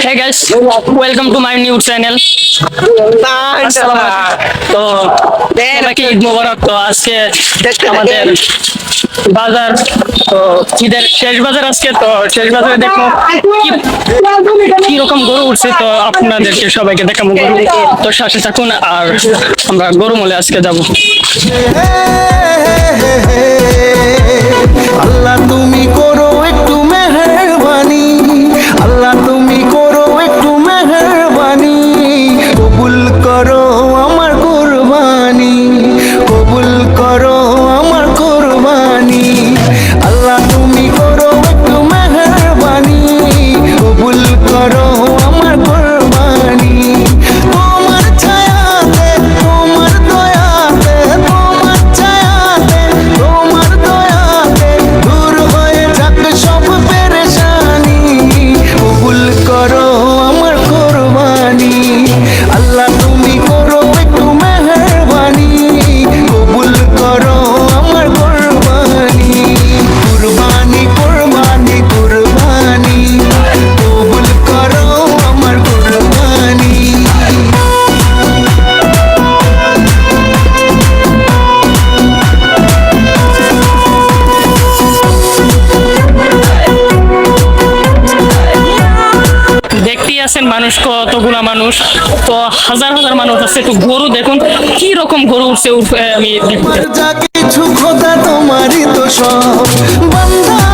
Hey guys, welcome to my new channel. তো সবাইকে ঈদ মোবারক। তো আজকে আমাদের বাজার, তো ঈদের শেষ বাজার আজকে। তো শেষ বাজারে দেখো কি রকম গরু উঠছে, তো আপনাদেরকে সবাইকে দেখাবো গরু। তো সাথে থাকুন আর আমরা গরু মলে আজকে যাব। আল্লাহ তুমি করো একটু মেহেরবানি, আল্লাহ তুমি করো একটু মেহেরবানি, কবুল করো আমার কুরবানি, কবুল করো আমার কুরবানি, আল্লাহ তুমি করো একটু মেহেরবানি, কবুল করো আমার কুরবানি। তোমার ছায়াতে, তোমার দয়াতে, তোমার ছায়াতে, তোমার দয়াতে দূর হয়ে যাক সব পেরেশানি, কবুল করো আমার কুরবানি, আল্লাহ তুমি করো একটু মেহেরবানি, কবুল করো আমার কুরবানি, কুরবানি কুরবানি কুরবানি, কবুল করো আমার কুরবানি। দেখতেই আছেন মানুষ, কতগুলা মানুষ, তো হাজার হাজার মানুষ আছে। তো গরু দেখুন কি রকম গরু উঠছে। আমি যা কিছু খোদা তোমারই তো সব, বান্দা